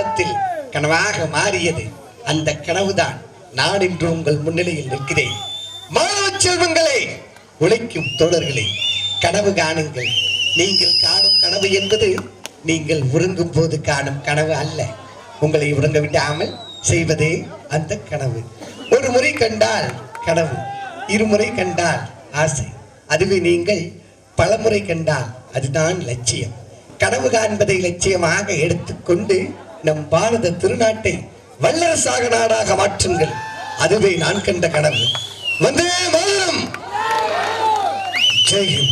காலத்தில் கனவாக மாறியது. அந்த கனவுதான் நான் இன்று உங்கள் முன்னிலையில் நிற்கிறேன். மாணவ செல்வங்களே, உழைக்கும் தோழர்களே, கனவு காணுங்கள். நீங்கள் காணும் கனவு என்பது நீங்கள் உறங்கும் போது காணும் கனவு அல்ல. உங்களை உறங்க விடாமல் செய்வதே அந்த கனவு. ஒரு முறை கண்டால் கனவு, இருமுறை கண்டால் ஆசை, அதுவே நீங்கள் பலமுறை கண்டால் அதுதான் லட்சியம். கனவு காண்பதை லட்சியமாக எடுத்துக்கொண்டு நம் பாரத திருநாட்டை வல்லரசாக நாடாக மாற்றுங்கள். அதுவே நான் கண்ட கனவு. வந்தே மாதரம். ஜெயம்.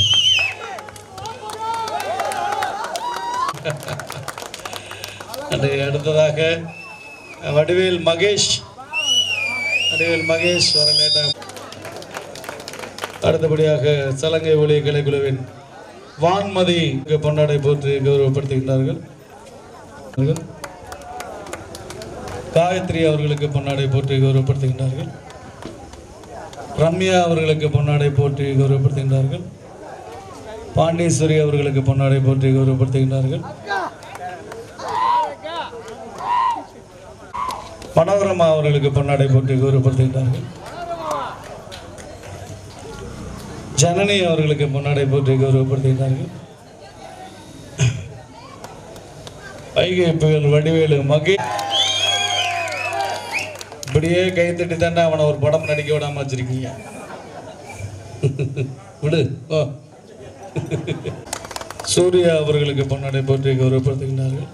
அடுத்ததாக வடிவேல் மகேஷ் வர லேட்டாக. அடுத்தபடியாக சலங்கை ஒளிய கலைக்குழுவின் வான்மதி பொன்னாடை போற்றி கௌரவப்படுத்துகின்றார்கள். காயத்ரி அவர்களுக்கு பொன்னாடை போற்றி கௌரவப்படுத்துகின்றார்கள். ரம்யா அவர்களுக்கு பொன்னாடை போற்றி கௌரவப்படுத்துகின்றார்கள். பாண்டீஸ்வரி அவர்களுக்கு பொன்னாடை போற்றி கௌரவப்படுத்துகின்றார்கள். மனோரமா அவர்களுக்கு பொன்னாடை போற்றி கௌரவப்படுத்துகின்றார்கள். ஜனனி அவர்களுக்கு பொன்னாடை போற்றி கௌரவப்படுத்துகின்றார்கள். வைகை புயல் வடிவேலு மகே இப்படியே கைத்தட்டி தாண்டா அவனை ஒரு படம் நடிக்க விடாம வச்சிருக்கீங்க. விடு. சூர்யா அவர்களுக்கு பொன்னாடை போற்றி கௌரவப்படுத்துகின்றார்கள்.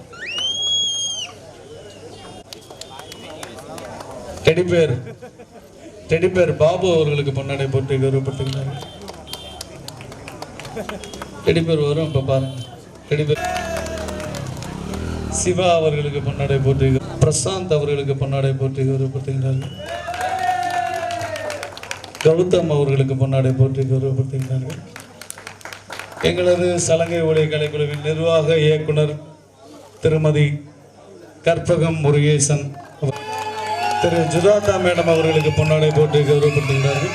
டெடிபேர் பாபு அவர்களுக்கு பொன்னாடை போற்றி கௌரவப்படுத்துகின்றார்கள். டெடிபேர் வரும் இப்ப பாருங்க. டெடிபேர் சிவா அவர்களுக்கு பொன்னாடை போற்றி, பிரசாந்த் அவர்களுக்கு பொன்னாடை போற்றி கௌரவப்படுத்துகின்றார்கள். கௌதம் அவர்களுக்கு பொன்னாடை போற்றி கௌரவப்படுத்துகின்றார்கள். எங்களது சலங்கை ஒளிய கலைக்குழுவின் நிர்வாக இயக்குனர் திருமதி கற்பகம் முருகேசன், திரு ஜுதாதா மேடம் அவர்களுக்கு பொன்னாடை போட்டு கௌரவப்படுத்துகிறார்கள்.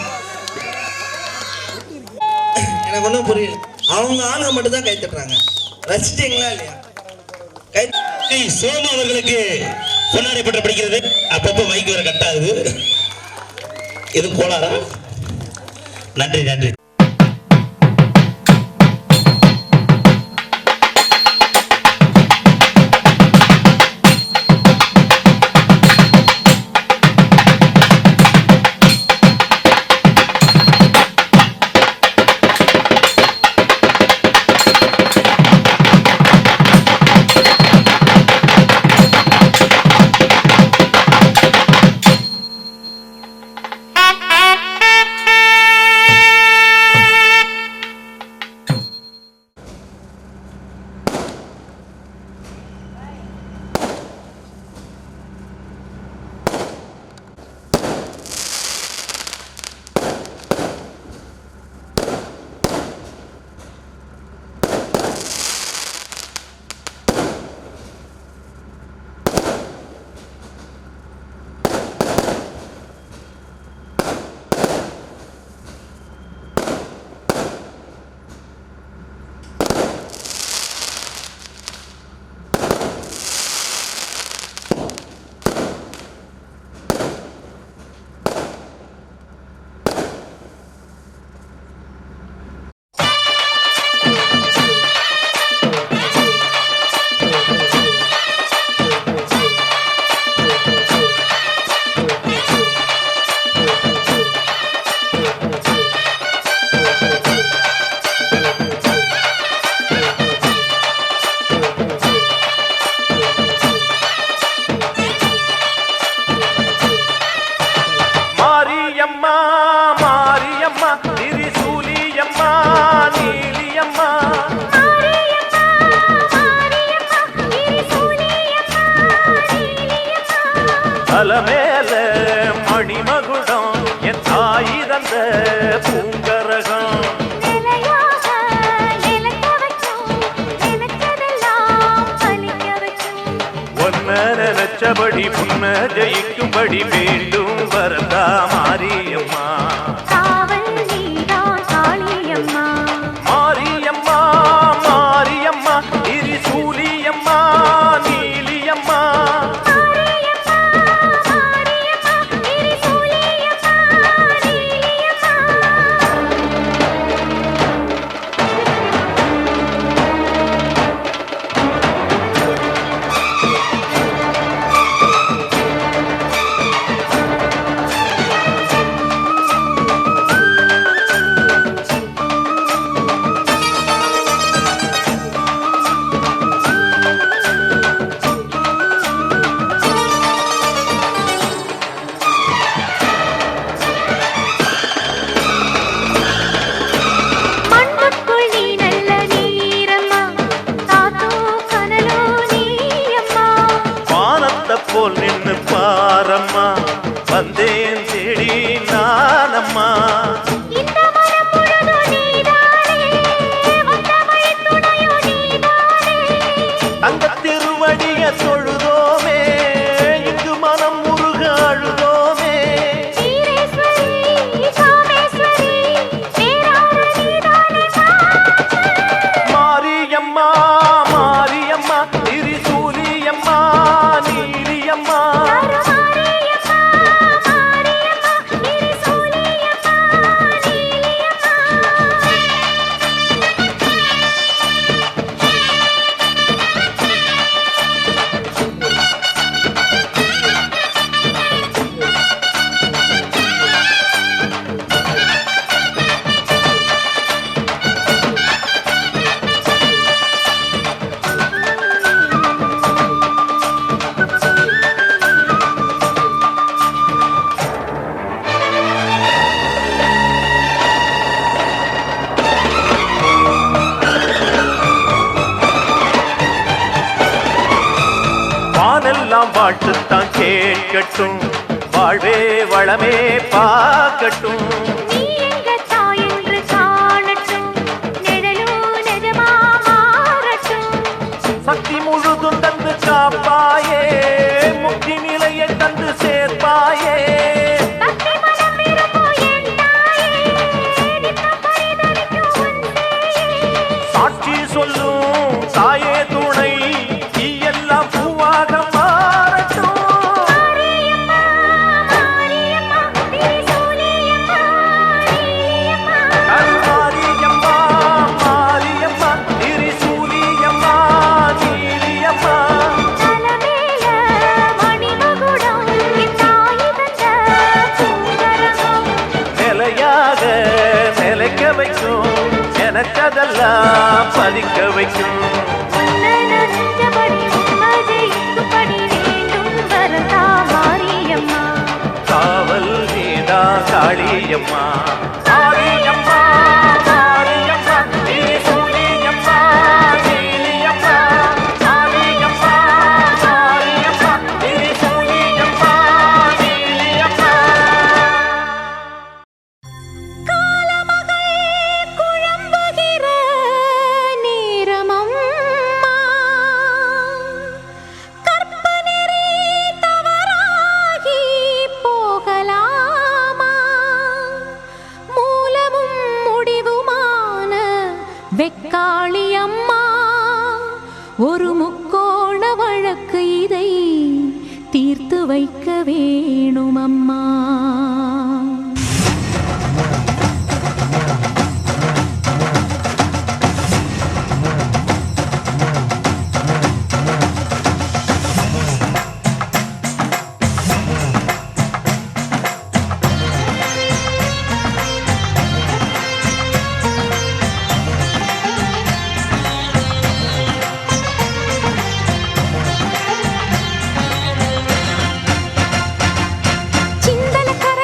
எனக்கு ஒன்றும் புரியல. அவங்க ஆளுங்க மட்டும் தான் கை தட்டுறாங்க. ரசிச்சிங்களா இல்லையா? சோமு அவர்களுக்கு பொன்னாடை போட்டு படிக்கிறது. அப்பப்போ மைக்கு வர கட்டாகுது. இது கோளாரா? நன்றி நன்றி. அலமேல மணிமகுடம் என் தாய் தந்த பூங்கரகம் ஒன்ன நினைச்சபடி புன்ன ஜெயிக்கும்படி வேண்டும் வரதா மாரியம்மா மாரியம்மா மாரியம்மா திரிசூலியம்மா நீலியம்மா போல் நின்னு பாரம்மா வந்தேன் தேடி நானம்மா அந்த திருவடிய தொழுதோமே இங்கு மனம் முருக அழுதோமே மாரியம்மா மாரியம்மா திரிசூலியம்மா நீலியம்மா வானெல்லாம் வாழ்த்துத்தான் கேட்கட்டும் வாழ்வே வளமே பார்க்கட்டும் சக்தி முழுதும் தந்து காப்பாயே முக்தி நிலையை தந்து சேர்ப்பாயே சாட்சி சொல்லும் தாயே துணை எல்லாம் பூவாக மாறட்டும் மாரியம்மா மாரியம்மா திரிசூலியம்மா நீலியம்மா நிலையாக நிலைக்க வைக்கும் எனக்கதெல்லாம் பதிக்க வைக்கும் காவல் நீதா காளியம்மா மாரியம்மா மாரியம்மா திரிசூலியம்மா நீலியம்மா மாரியம்மா மாரியம்மா திரிசூலியம்மா நீலியம்மா வெக்காளியம்மா ஒரு முக்கோண வழக்கு இதை தீர்த்து வைக்க வேணுமம்மா. சிந்தல கர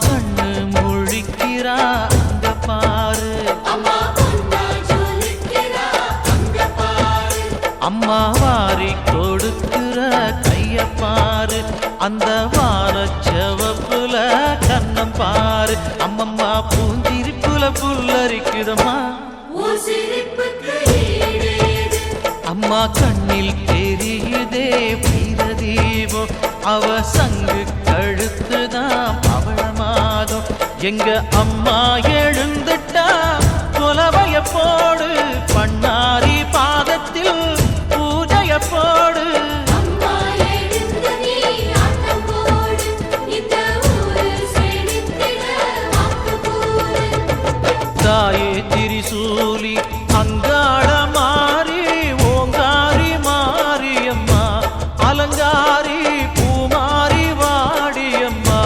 கண்ணு முழிக்கிறா அங்க பாரு, அம்மா வாரி கொடுக்கிற கைய பாரு, அந்த வாரச்சவப்புல கண்ணம் பாரு, அம்மம்மா பூஞ்சிரிப்புல புல்லரிக்குதம்மா, அம்மா கண்ணில் தெரியுதே வீரதீபம், அவ சங்கு கழுத்துதான் பவளமாதம், எங்க அம்மா எழுந்துட்டா கொலவைய போடு, பண்ணாரி பாதத்தில் பூஜைய போடு. தாயே திரிசூலி அங்காள மாறி ஓங்காரி மாரியம்மா, அலங்காரி பூமாரி வாடியம்மா.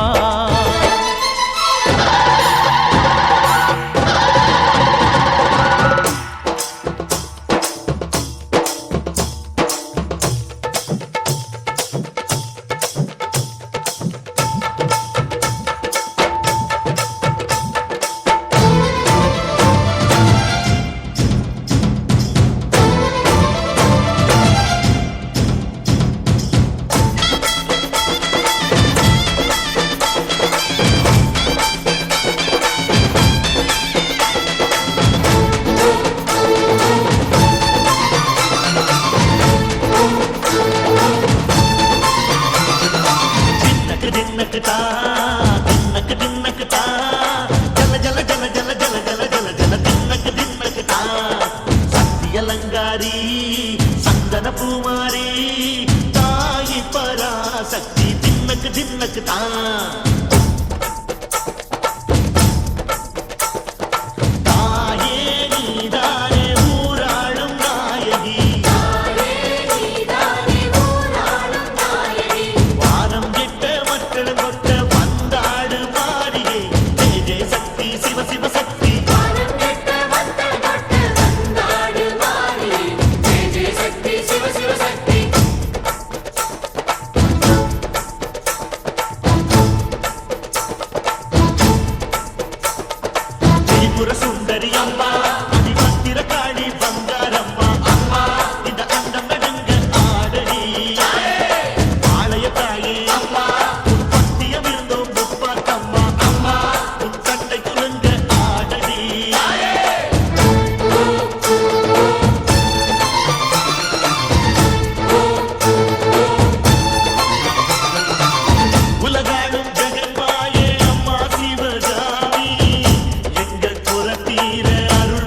அலங்காரி சந்தன பூமாரி தாயி பராசக்தி தின்னக்கு தின்னக்கு தான் சுந்தரி அம்மா அதிபத்திர காடி பங்காரம்மா அம்மா இந்த அண்டம் நடங்க ஆடடி ஆலய தாயே அம்மா உன் பத்தியம் இருந்தோம் முப்பாத்தம்மா அம்மா உன் கட்டை குலுங்க ஆடடி உலகாடும் ஜெகன்மாயே அம்மா சிவகாமி எங்க குரத்தீர அருள்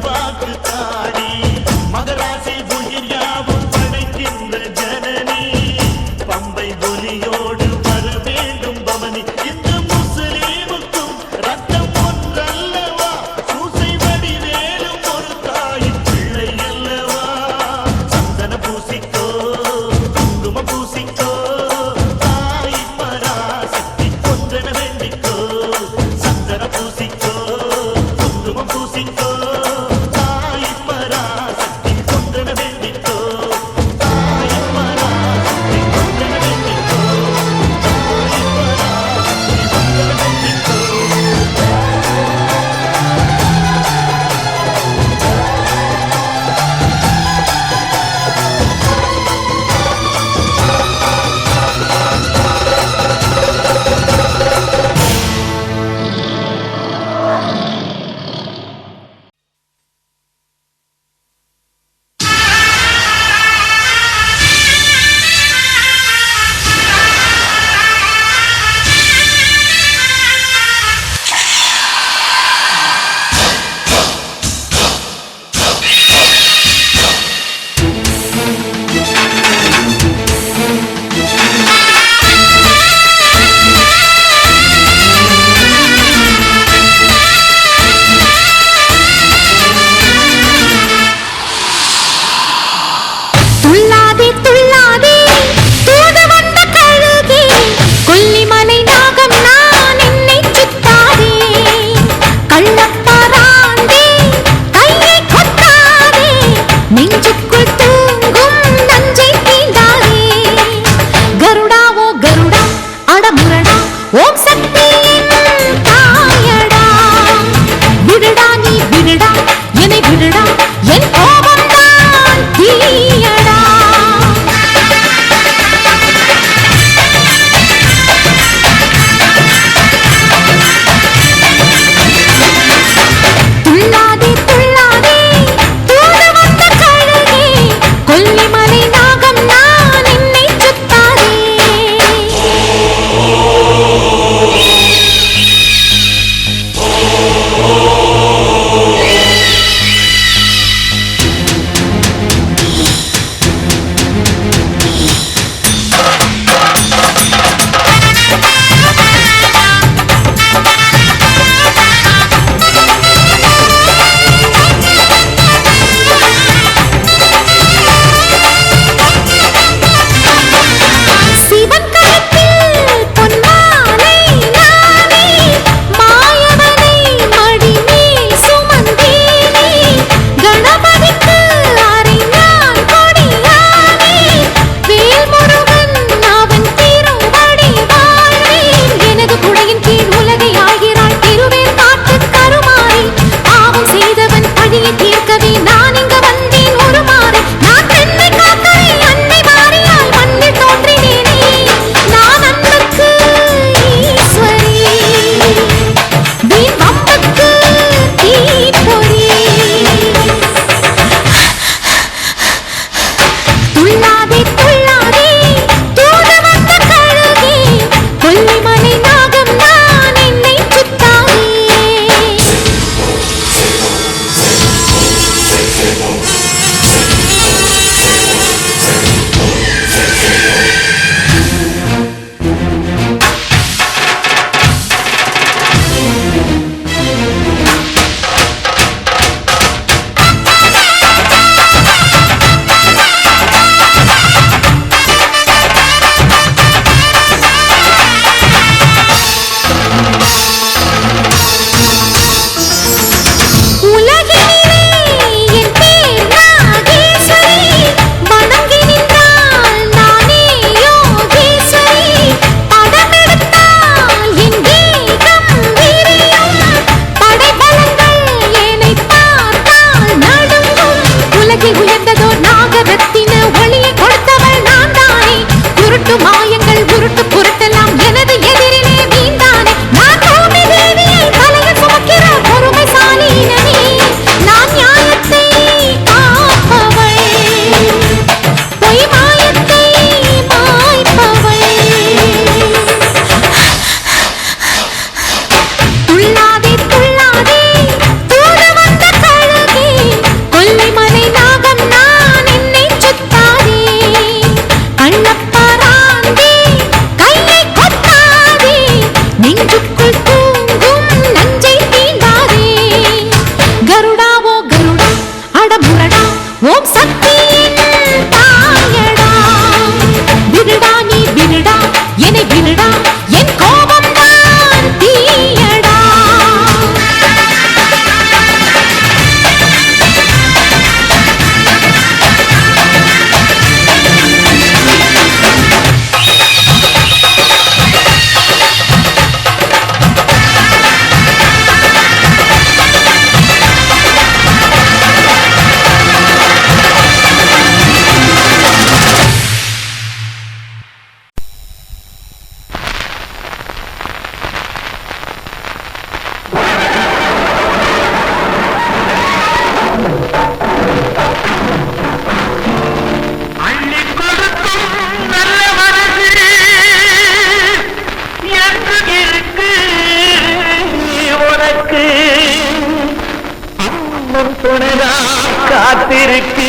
காத்திருக்கு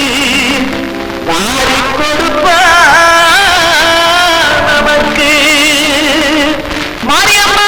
வாரி கொடுப்பா நமக்கு மாரியம்மா.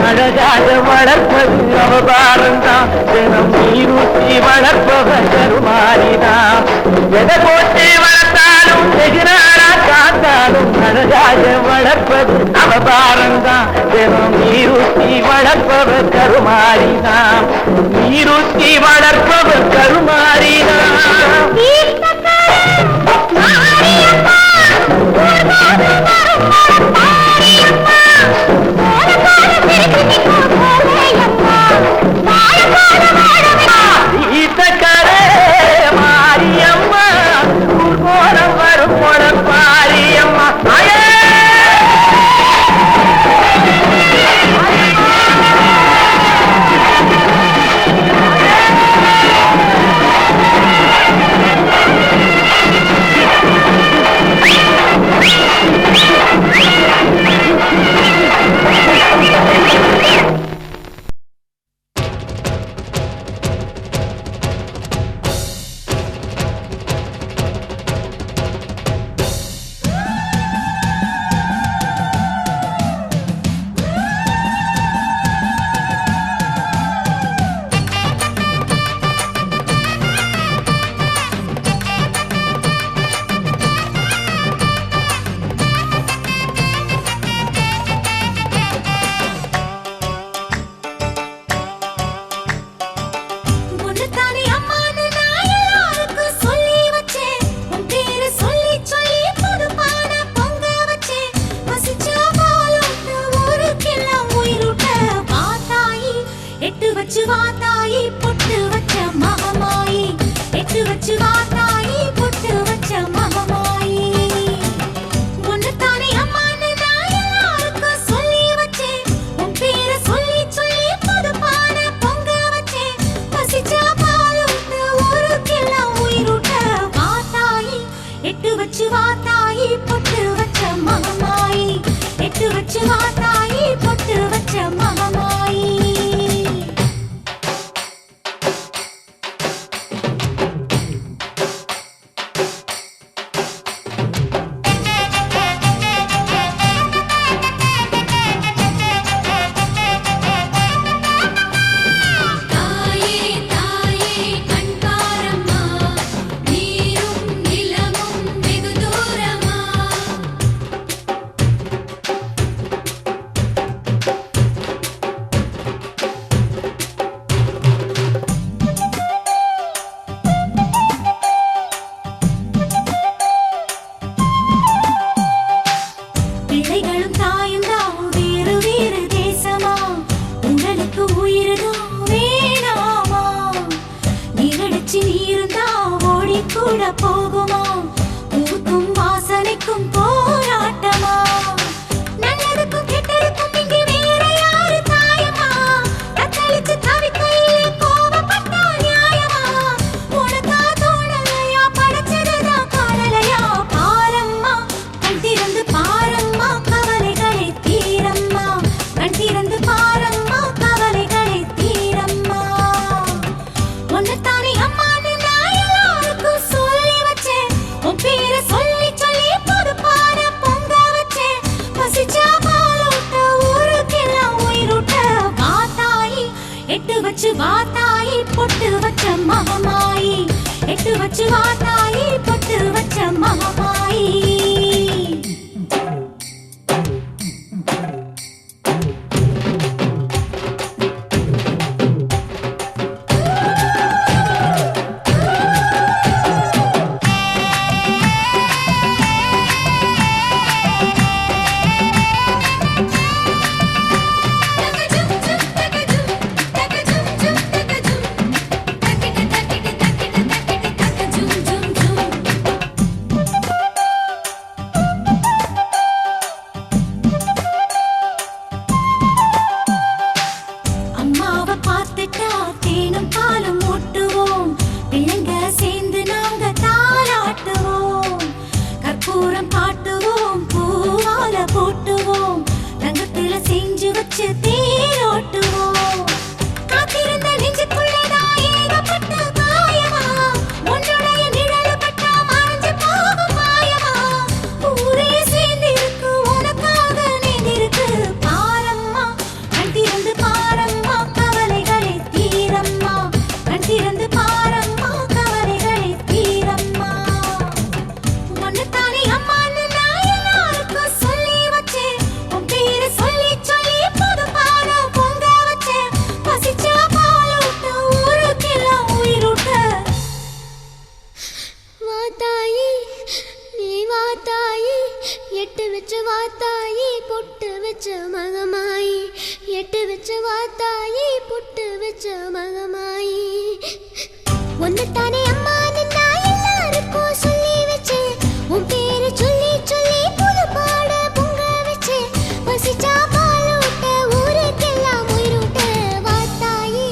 அழகாக வளர்ப்பது அவதாரம்தான், தினம் நீரூற்றி வளர்ப்பவர் கருமாறிதான். எதை போட்டு வளர்த்தாலும் வெகுநாளா காத்தாலும் அழகாக வளர்ப்பது அவதாரம்தான், தினம் நீரூற்றி வளர்ப்பவர் கருமாறிதான். நீரூற்றி வளர்ப்பவர் கருமாறிதான். மாரியம்மா ஊர்கோலம் வரும் போடம் மாரியம்மா. பூச்சி இருந்தா ஓடி கூட போகுமா பூக்கும் வாசனைக்கும் போராட்டமா நல்லதுக்கும் கெட்டதுக்கும் இங்கு வேற யாரு தாயமா தத்தளிச்சு தவிக்கையிலே கோபப்பட்டா நியாயமா உனக்கா தோணலையா படைச்சதுதான் காணலையா பாரம்மா கண் திறந்து பாரம்மா கவலைகளை தீரம்மா கண் திறந்து பாரம்மா கவலைகளை தீரம்மா உன்னைத்தானே அம்மான்னு நான் எல்லாருக்கும் சொல்லி வச்சேன் உன் பேரை சொல்லி சொல்லி பொறுப்பான பொங்க வச்சேன் பசிச்சா பாலூட்ட ஊருக்கெல்லாம் உயிரூட்ட வாத்தாயி எட்டு வச்சு வாத்தாயி பொட்டு வச்ச மகமாயி எட்டு வச்சு வாத்தாயி பொட்டு வச்ச மகமாயி அம்மாவை பார்த்துட்டா தேனும் பாலும் ஊட்டுவோம் பிள்ளைங்க சேர்ந்து நாங்க தாளாட்டுவோம் கற்பூரம் காட்டுவோம் பூவால போட்டுவோம் தங்கத்துல செஞ்சு வச்சு தேரோட்டுவோம் காத்திருந்த நெஞ்சுக்குள்ளேதான் ஏகப்பட்ட காயமா உன்னுடைய நிழல் பட்டா மறைஞ்சு போகும் மாயமா ஊரே சேர்ந்து இருக்கு உனக்காக நீந்திருக்கு பாரம்மா கண் திறந்து பாரம்மா கவலைகளை தீரம்மா கண் திறந்து பாரம்மா கவலைகளை தீரம்மா உன்னைத்தானே அம்மான்னு நான் எல்லாருக்கும் சொல்லி வச்சேன் உன் பேரை சொல்லி சொல்லி பொதுப்பான பொங்க வச்சேன் பசிச்சா பாலூட்ட ஊருக்கெல்லாம் உயிரூட்ட வாத்தாயி நீ வாத்தாயி எட்டு வச்ச வாத்தாயி பொட்டு வச்ச மகமாயி எட்டு வச்ச வாத்தாயி பொட்டு வச்ச மகமாயி ஒன்னுத்தானே அம்மான்னு நான் எல்லாருக்கும் சொல்லி வச்சேன் உன் பேரு சொல்லி சொல்லி புது பாட பொங்க வச்சேன் பசிச்சா பாலூட்ட ஊருக்கெல்லாம் உயிரூட்ட வாத்தாயி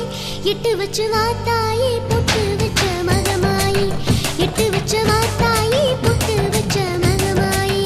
எட்டு வச்சு வாத்தாயி பொட்டு வச்ச மகமாயி எட்டு வச்ச வாத்தாயி பொட்டு வச்ச மகமாயி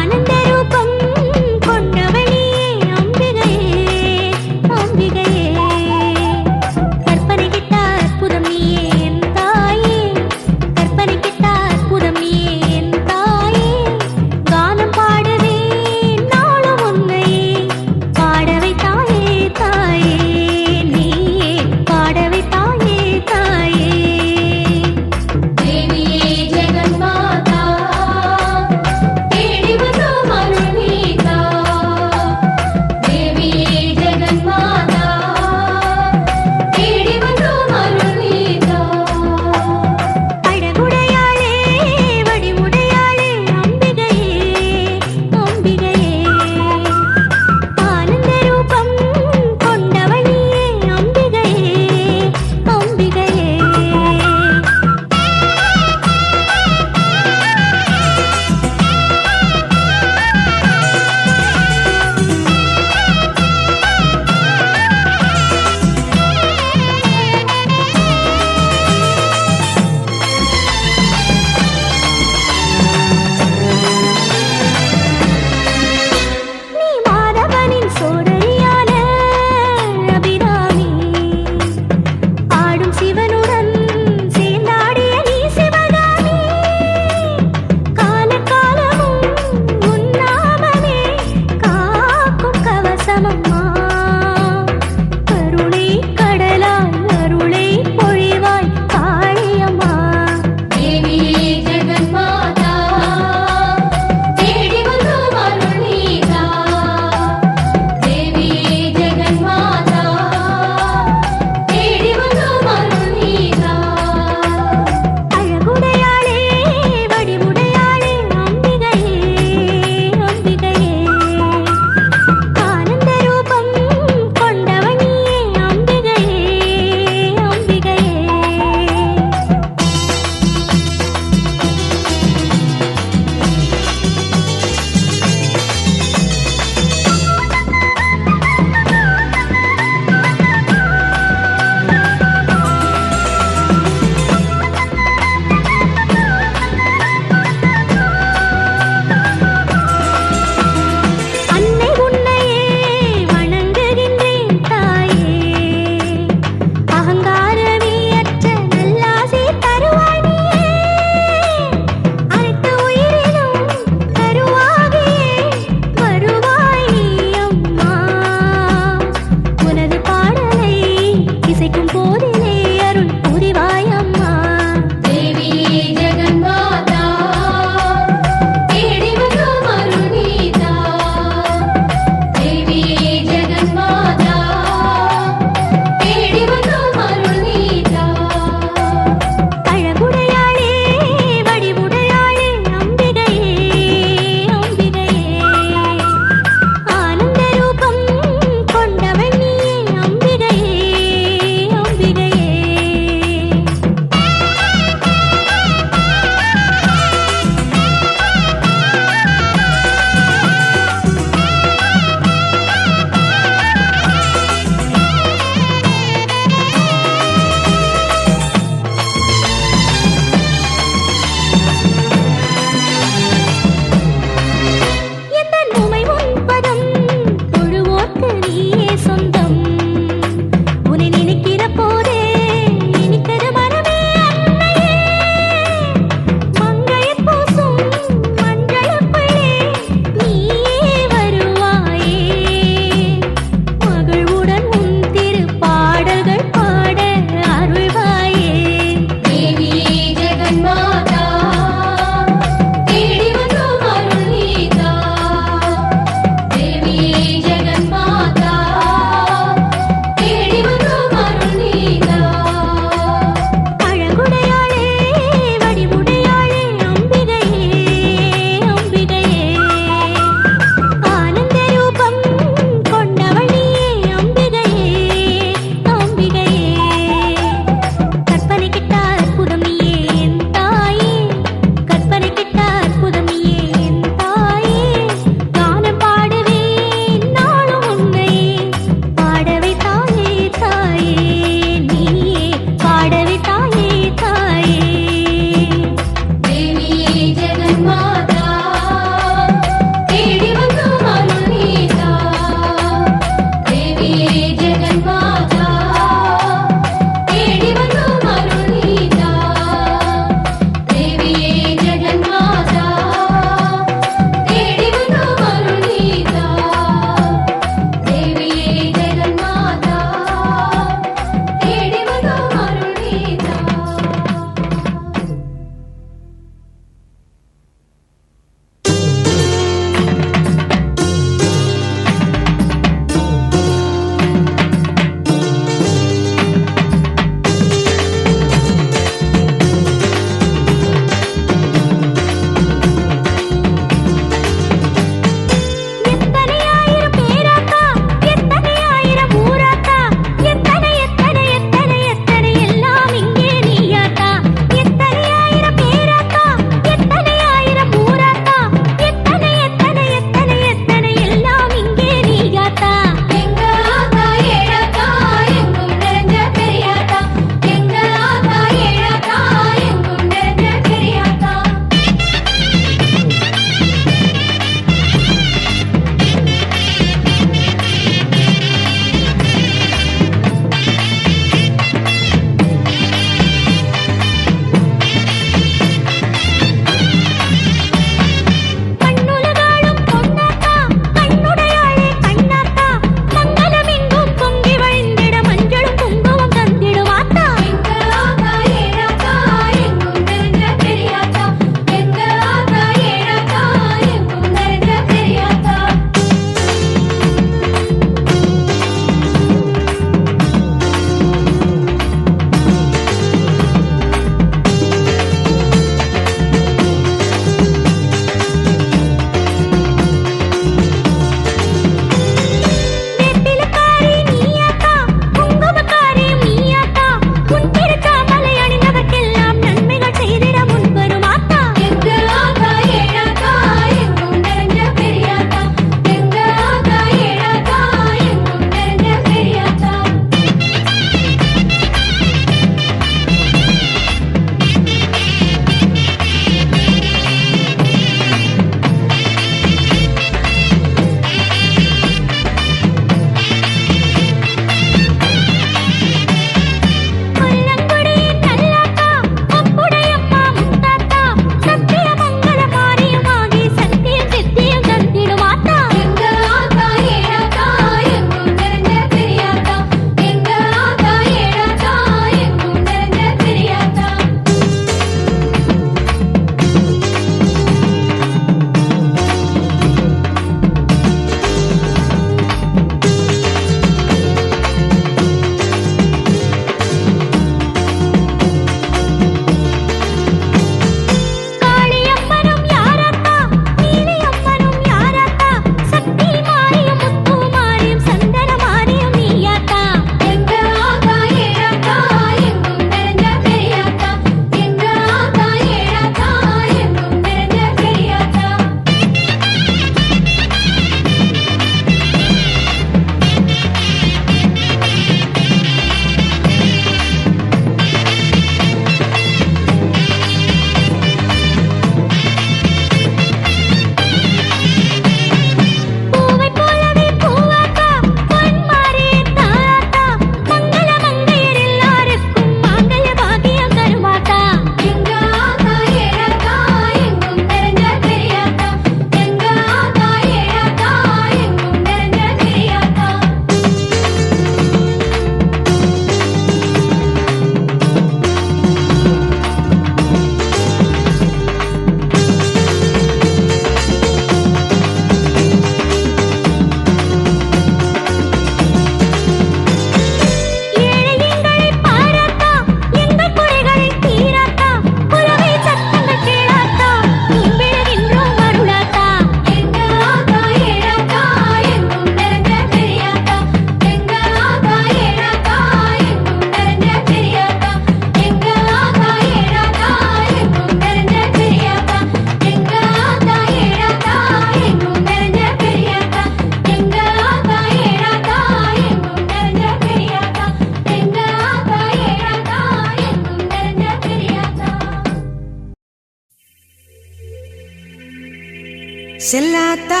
செல்லாத்தா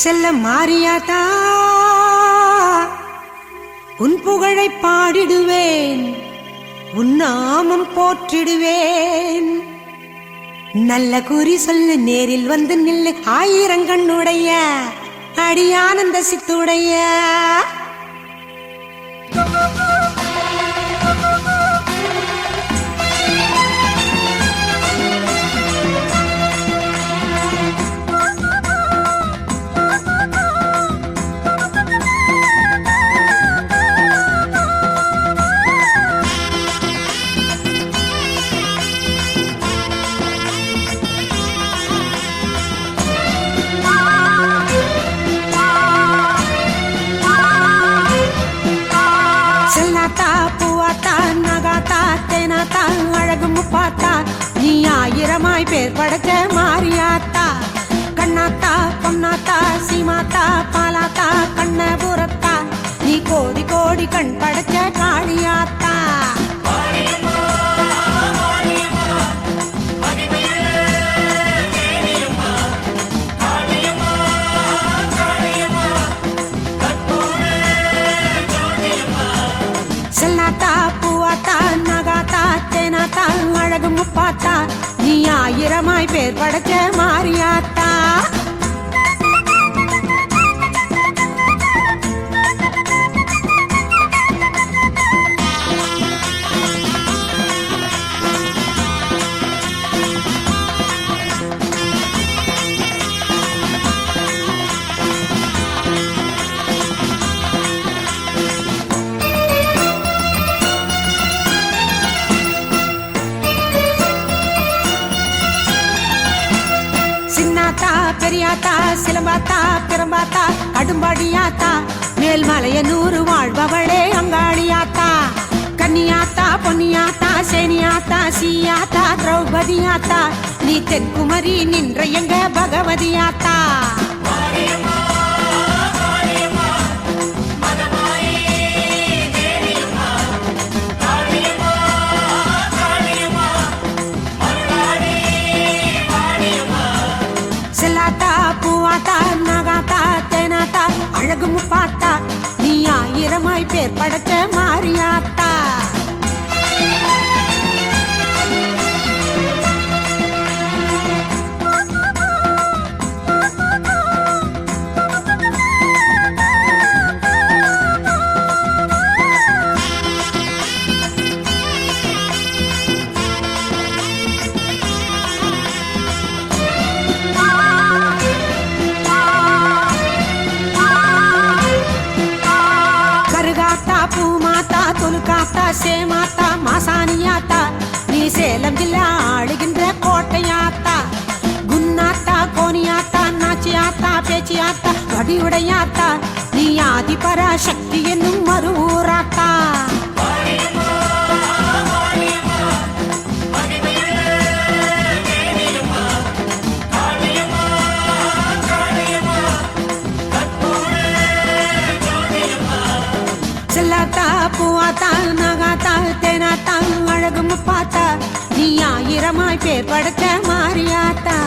செல்ல மாறியாத்தா உன் புகழை பாடிடுவேன், உன் நாமம் போற்றிடுவேன். நல்ல குறி சொல்லு, நேரில் வந்து நில்லு, ஆயிரங்கண்ணுடைய அடியானந்த சித்துடைய. அழகு முப்பாத்தா நீ ஆயிரமாய் பேர் படைச்ச மாரியாத்தா. கண்ணாத்தா பொன்னாத்தா சீமாத்தா பாலாத்தா கண்ணபுரத்தா நீ கோடி கோடி கண் படைச்ச காளியாத்தா. செல்லாத்தா பூவாத்தா நகாத்தா தேனாத்தா அழகு முப்பாத்தா நீ ஆயிரமாய் பேர் படைச்ச மாரியாத்தா. பெரியாத்தா சிலம்பாத்தா பெரும்பாத்தா கடும்பாடியாத்தா மேல்மலைய 100 வாழ்பவளே அங்காளியாத்தா. கன்னியாத்தா பொன்னியாத்தா சேனியாத்தா சீயாத்தா திரௌபதியாத்தா நீ தென்குமரி நின்ற எங்க பகவதியாத்தா. செல்லாத்தா பூவாத்தா நகாத்தா தேனாத்தா அழகு முப்பாத்தா நீ ஆயிரமாய் பேர் படைச்ச மாரியாத்தா. தொலுக்காத்தா சேமாத்தா மாசாணியாத்தா நீ சேலம் ஜில்லா ஆளுகின்ற கோட்டையாத்தா. குன்னாத்தா கோனியாத்தா நாச்சியாத்தா பேச்சியாத்தா வடிவுடையாத்தா நீ ஆதிபரா சக்தி என்னும் மறு ஊராத்தா. செல்லாத்தா பூவாத்தா நகாத்தா தேனாத்தா அழகு முப்பாத்தா நீ ஆயிரமாய் பேர் படைச்ச மாரியாத்தா.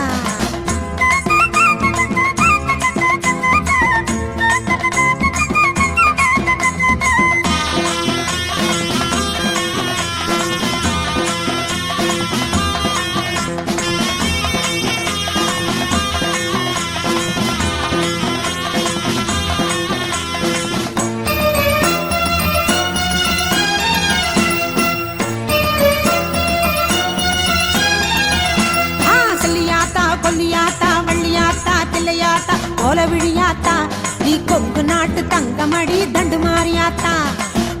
கோலவிழியாத்தா நீ கொங்கு நாட்டு தங்கமடி தண்டு மாறியாத்தா.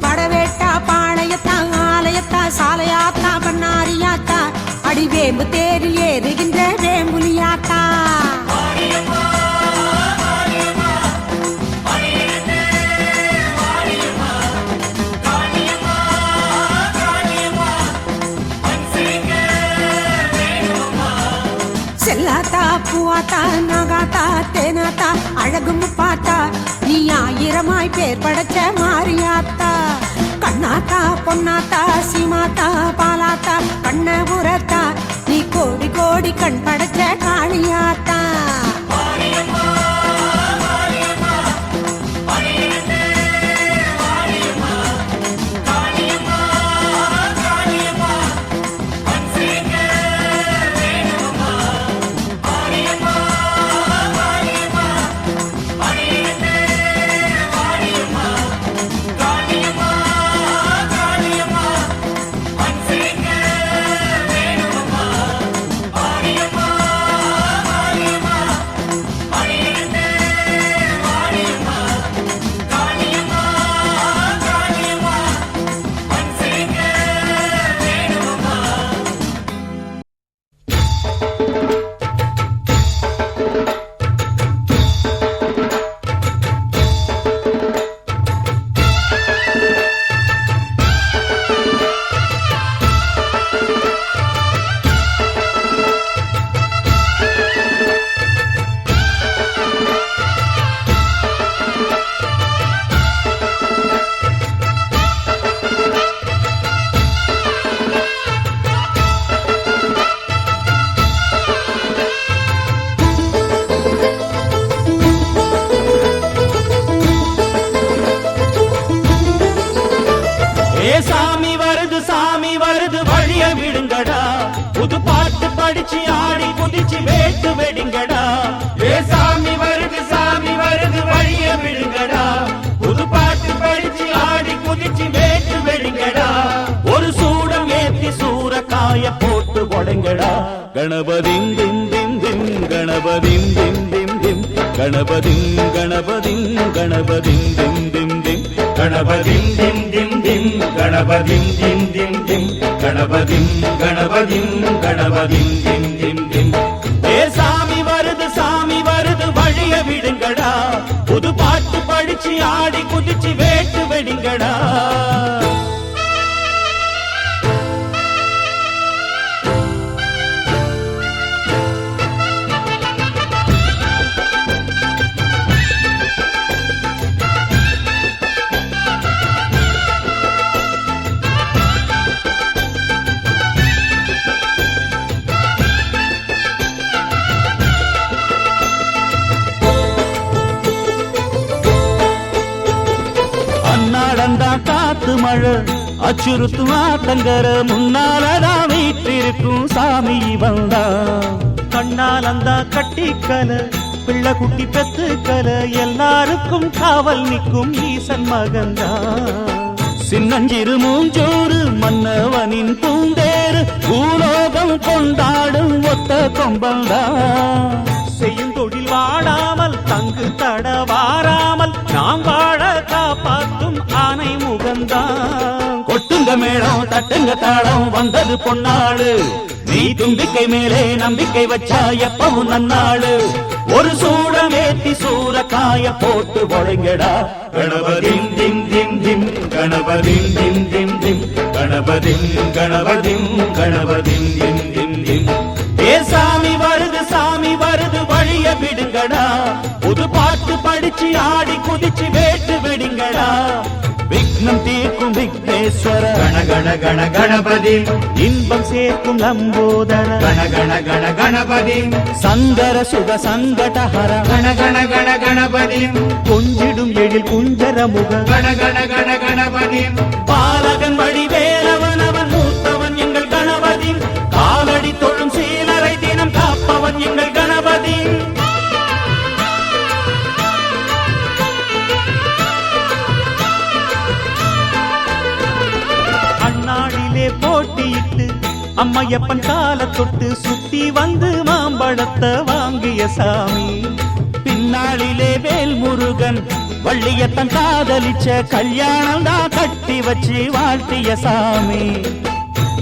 படவேட்டா பாளையத்தா ஆலயத்தா சாலையாத்தா பண்ணாரியாத்தா அடிவேம்பு தேரில் ஏறுகின்ற வேம்புலியாத்தா. செல்லாத்தா பூவாத்தா நகாத்தா தேனாத்தா அழகு முப்பாத்தா நீ ஆயிரமாய் பேர் படைச்ச மாரியாத்தா. கண்ணாத்தா பொன்னாத்தா சீமாத்தா பாலாத்தா கண்ணபுரத்தா நீ கோடி கோடி கண் படைச்ச வருது வழிய விடுங்கடா புது பாட்டு படிச்சு ஆடி குதிச்சு வேட்டு வெடிங்கடா ஏ சாமி வருது வழிய விடுங்கடா புது பாட்டு படிச்சு ஆடி குதிச்சு வேட்டு வெடிங்கடா ஒரு சூடம் ஏத்தி சூரக்காய போட்டு உடைங்கடா கணபதிம் திம் திம் திம் கணபதிம் திம் திம் திம் கணபதிம் கணபதிம் கணபதிம் திம் திம் திம் கணபதிம் திம் திம் திம் கணபதிம் திம் திம் திம் கணபதிம் கணபதிம் கணபதிம் திம் திம் திம் ஏ சாமி வருது வழிய விடுங்கடா புது பாட்டு படிச்சு ஆடி குதிச்சு வேட்டு வெடிங்கடா காத்து மழை அச்சுறுத்தும் ஆத்தங்கர முன்னாலதான் வீட்டிருக்கும் சாமி வந்தா கண்ணால் அந்த கட்டிக்கல பிள்ளை குட்டி பெத்துக்கல எல்லாருக்கும் காவல் நிற்கும் ஈசன் மகந்தா சின்னஞ்சிறு மூஞ்சோறு மன்னவனின் பூந்தேறு பூலோகம் கொண்டாடும் ஒத்த கொம்பந்தா செய்யும் தொழில் வாடாமல் தங்கு தட வாராமல் நாம் வாழ காப்பாற்றும் ஆனை முகந்தான் கொட்டுங்க மேளம் தட்டுங்க தாளம் வந்தது பொன்னாடு நீ தும்பிக்கை மேலே நம்பிக்கை வச்சா எப்பவும் நன்னாடு ஒரு சூடம் ஏத்தி சூரக்காய போட்டு ஒழுங்கடா கணபதிம் திம் திம் திம் கணபதிம் திம் திம் திம் கணபதிம் கணபதிம் கணபதிம் திம் திம் திம் ஏ சாமி வருது வழிய விடுங்கடா புது பாட்டு படிச்சு ஆடி குதிச்சு வேட்டு வெடிங்கடா விக்னம் தீர்க்கும் விக்னேஸ்வர கண கண கண கணபதி இன்பம் சேர்க்கும் லம்போதர கண கண கண கணபதி சங்கர சுக சங்கடஹர கண கண கண கணபதி கொஞ்சிடும் எழில் குஞ்சர முக கண கண கண கணபதி பாலகன் வடிவேலவன் அவன் மூத்தவன் எங்கள் கணபதி காலடி தொழும் சீலரை தினம் காப்பவன் எங்கள் கணபதி அண்ணாடிலே போட்டியிட்டு அம்மையப்பன் கால தொட்டு சுத்தி வந்து மாம்பழத்தை வாங்கிய சாமி பின்னாளிலே வேல் முருகன் வள்ளியத்தன் காதலிச்ச கல்யாணம் தான் கட்டி வச்சு வாழ்த்திய சாமி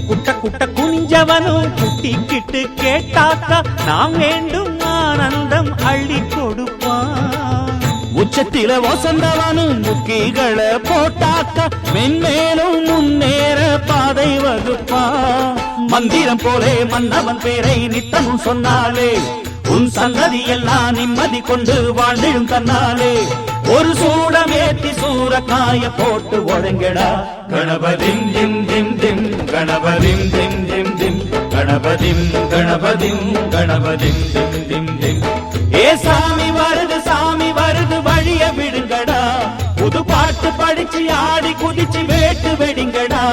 குட்ட குட்ட குனிஞ்சவனும் குட்டிக்கிட்டு கேட்டாக்கா நாம் வேண்டும் ஆனந்தம் அள்ளி கொடுப்பான் உச்சத்தில வசந்தவனும் முக்கிகளை போட்டாக்கா மென்மேலும் முன்னேற பாதை வகுப்பா மந்திரம் போலே மன்னவன் பேரை நித்தமும் சொன்னாலே உன் சந்ததி எல்லாம் நிம்மதி கொண்டு வாழ்ந்திடும் தன்னாலே ஒரு சூடம் ஏத்தி சூரக்காய போட்டு ஒழுங்கடா கணபதிம் திம் திம் திம் கணபதிம் திம் திம் திம் கணபதிம் கணபதிம் கணபதிம் திம் திம் திம் ஏ சாமி வருது வழிய விடுங்கடா புது பாட்டு படிச்சு ஆடி குதிச்சு வேட்டு வெடிங்கடா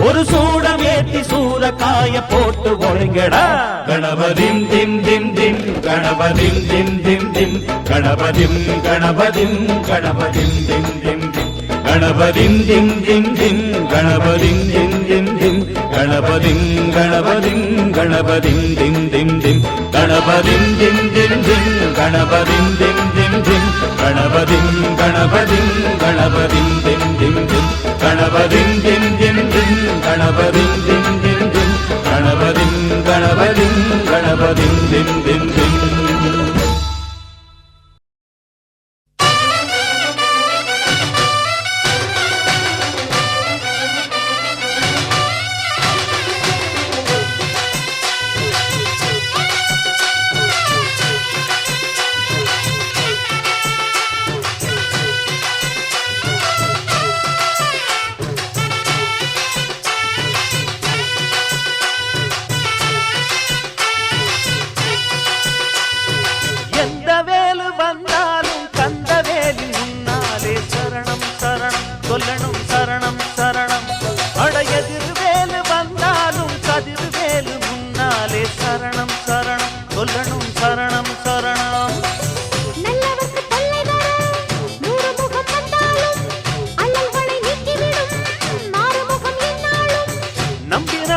ஒரு சூடம் ஏத்தி சூரக்காய போட்டு ஒழுங்கடா கணபதிம் திம் திம் திம் கணபதிம் திம் திம் திம் கணபதிம் கணபதிம் கணபதிம் திம் திம் திம் கணபதிம் திம் திம் திம் கணபதிம் திம் திம் திம் கணபதிம் கணபதிம் கணபதிம் திம் திம் திம் கணபதிம் திம் திம் திம் கணபதிம் திம் திம் திம் கணபதிம் கணபதிம் கணபதிம் திம் திம் திம் கணபதிம் திம் திம் திம் கணபதிம் திம் திம் திம் கணபதிம் கணபதிம் கணபதிம் திம் திம் திம்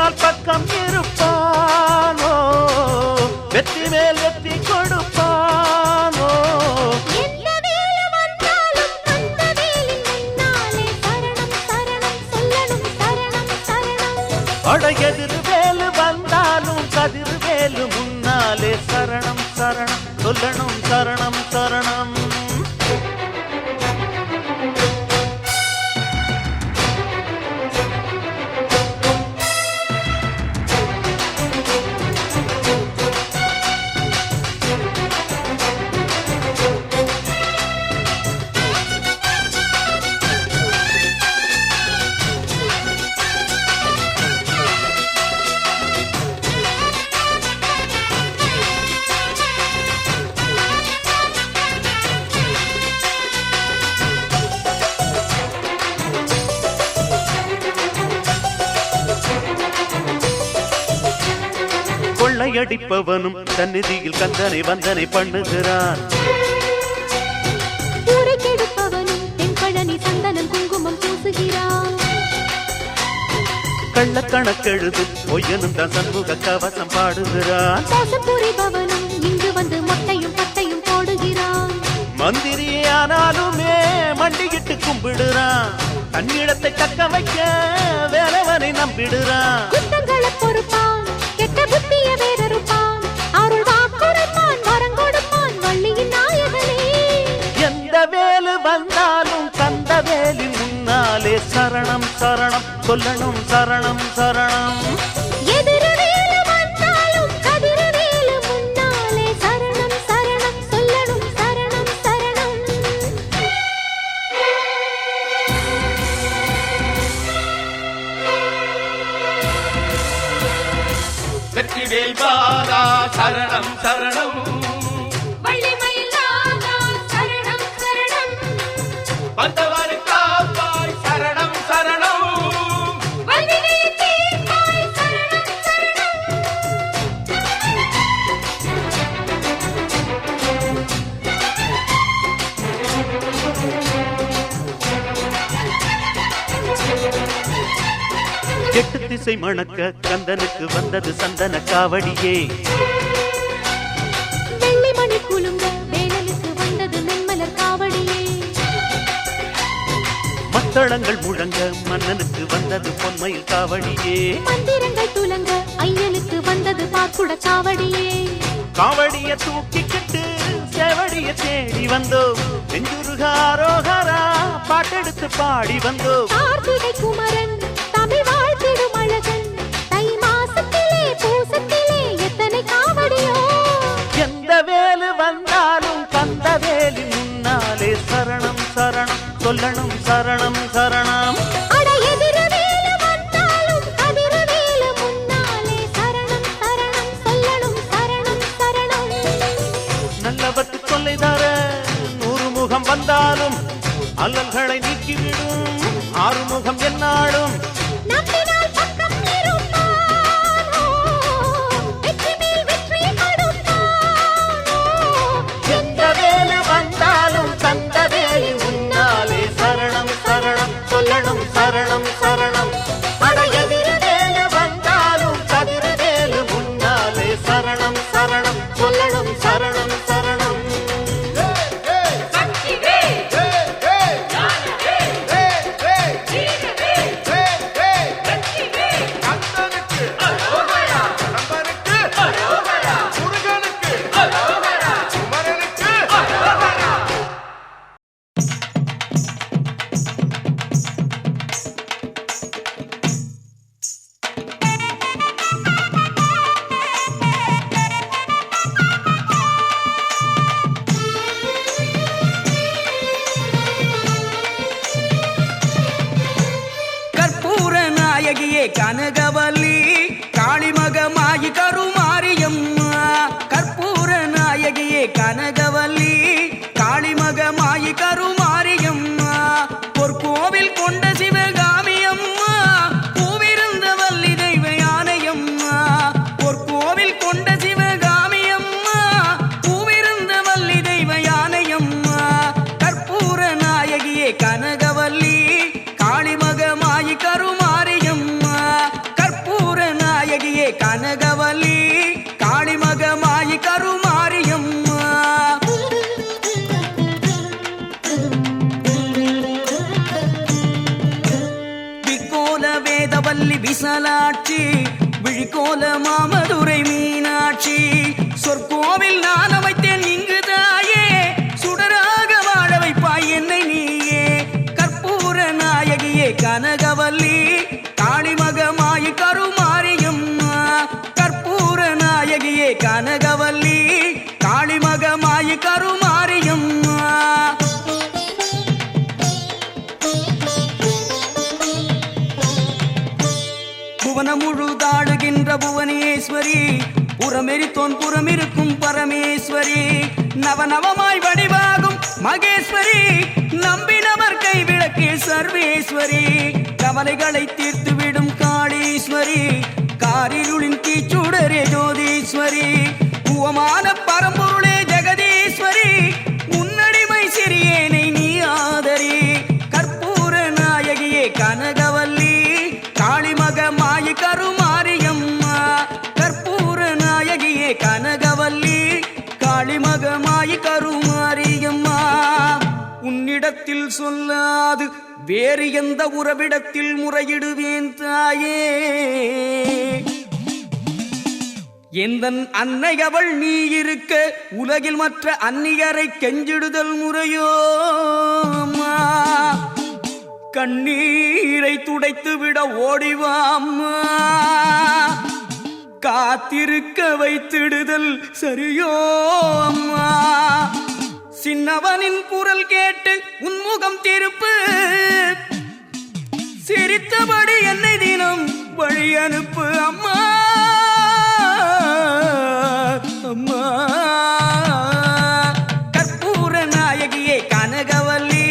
நம்பினால் பக்கம் இருப்பானோ வெற்றி மேல் வெற்றி கொடுப்பானோ அட எதிர் வேலு வந்தாலும் கதிர் வேலு முன்னாலே சரணம் சரணம் சொல்லணும் சரணம் சரணம் கொள்ளையடிப்பவனும் சந்நிதியில் கந்தனை வந்தனை பண்ணுகிறான் ஊரைக்கெடுப்பவனும் தென்பழனி சந்தனம் குங்குமம் பூசுகிறான் கள்ளக்கணக்கெழுது பொய்யனும் தான் சண்முக கவசம் பாடுகிறான் மோசம் புரிபவனும் இங்கு வந்து மொட்டையும் பட்டையும் போடுகிறான் மந்திரியானாலுமே மண்டிகிட்டு கும்பிடுறான் தன்னிடத்தை தக்க வைக்க வேலவனை நம்பிடுறான் குத்தங்களை பொறுப்பான் கெட்ட புத்திய வேறறுப்பான் அருள் வாக்குரைப்பான் வரம் கொடுப்பான் வள்ளியின் நாயகனே எந்த வேலு வந்தாலும் கந்த வேலின் முன்னாலே சரணம் சரணம் சொல்லணும் சரணம் சரணம் எதிர வேலு வந்தாலும் கதிர வேலு முன்னாலே சரணம் சரணம் சொல்லணும் சரணம் சரணம் வெற்றிவேல் பாலா சரணம் சரணம் வள்ளிமயிலாதா சரணம் சரணம் வந்தவர் காப்பாய் சரணம் சரணம் வல்வினை தீர்ப்பாய் சரணம் சரணம் எட்டு திசை மணக்க கந்தனுக்கு வந்தது சந்தன காவடியே வெள்ளிமணி குலுங்க வேலனுக்கு வந்தது மென்மலர் காவடியே மத்தளங்கள் முழங்க மன்னனுக்கு வந்தது பொன்மயில் காவடியே மந்திரங்கள் துலங்க ஐயனுக்கு வந்தது பாக்குட காவடியே காவடிய தூக்கிக்கிட்டு சேவடிய தேடி வந்தோம் நெஞ்சுருகாரோகரா பாட்டெடுத்து பாடி வந்தோம் கார்த்திகை குமரன் தமிழ் வாழ்த்திடும் அழகன் தை மாசத்திலே பூசத்திலே எத்தனை காவடியோ எந்த வேலு வந்தாலும் கந்த வேலி முன்னாலே சரணம் சரணம் சொல்லணும் சரணம் சரணம் அட எதிர வேலு வந்தாலும் கதிர வேலு முன்னாலே சரணம் சரணம் சொல்லணும் சரணம் சரணம் நல்லவத்து கொள்ளை தர 100 முகம் வந்தாலும் அல்லல்களை நீக்கிவிடும் ஆறுமுகம் என்னாலும் நம்பினால் பக்கம் இருப்பானோ வெற்றி மேல் வெற்றி கொடுப்பானோ எந்த வேலு வந்தாலும் கந்த வேலி முன்னாலே சரணம் சரணம் சொல்லணும் சரணம் சரணம் அட எதிர வேலு வந்தாலும் கதிர வேலு முன்னாலே சரணம் சரணம் சொல்லணும் சரணம் சரணம் கனகவல்லி காளிமகமாயி கருமாரியம்மா கற்பூர நாயகியே கனகவல்லி காளிமகமாயி கருமாரியம்மா பொற்கோவில் கொண்ட சிவகாமி அம்மா பூவிருந்த வள்ளி தெய்வ யானையம்மா பொற்கோவில் கொண்ட சிவகாமி அம்மா பூவிருந்த வள்ளி தெய்வ யானையம்மா கற்பூர நாயகியே கனகவல்லி காளிமகமாயி கருமாரியம்மா கனகவல்லி காளிமகமாயி கருமாரியம்மா விக்கோல வேதவல்லி விசலாட்சி விழிக்கோல மாமதுரை மீனாட்சி சொற்கோவில் நான் அமைத்தேன் இங்கு தாயே சுடராக வாழ வைப்பாய் என்னை நீயே கற்பூர நாயகியே கனகவல்லி காளிமகமாயி கருமாரியம்மா கற்பூர நாயகியே கனகவல்லி காளிமகமாயி கருமாரியம்மா புவனம் முழுதாடுகின்ற புவனேஸ்வரி புறமெரித்தோன் புறமிருக்கும் பரமேஸ்வரி நவநவமாய் வடிவாகும் மகேஸ்வரி நம்பினவர் கைவிளக்கே சர்வேஸ்வரி கவலைகளை தீர்த்துவிடும் காளீஸ்வரி காரிருளின் தீச்சுடரே ஜோதீஸ்வரி உவமான பரம்பொருளே ஜெகதீஸ்வரி உன்னடிமை சிறியேனை நீ ஆதரி கற்பூர நாயகியே கனகவல்லி காளிமகமாயி கருமாரியம்மா கற்பூர நாயகியே கனகவல்லி காளிமகமாயி கருமாரியம்மா உன்னிடத்தில் சொல்லாது வேறு எந்த உறவிடத்தில் முறையிடுவேன் தாயே எந்தன் அன்னை அவள் நீ இருக்க உலகில் மற்ற அந்நியரை கெஞ்சிடுதல் முறையோ அம்மா கண்ணீரை துடைத்துவிட ஓடிவாம்மா காத்திருக்க வைத்திடுதல் சரியோ அம்மா சின்னவனின் குரல் கேட்டு உன்முகம் திருப்பு சிரித்தபடி என்னை தினம் வழி அனுப்பு அம்மா அம்மா கற்பூர நாயகியே கனகவல்லி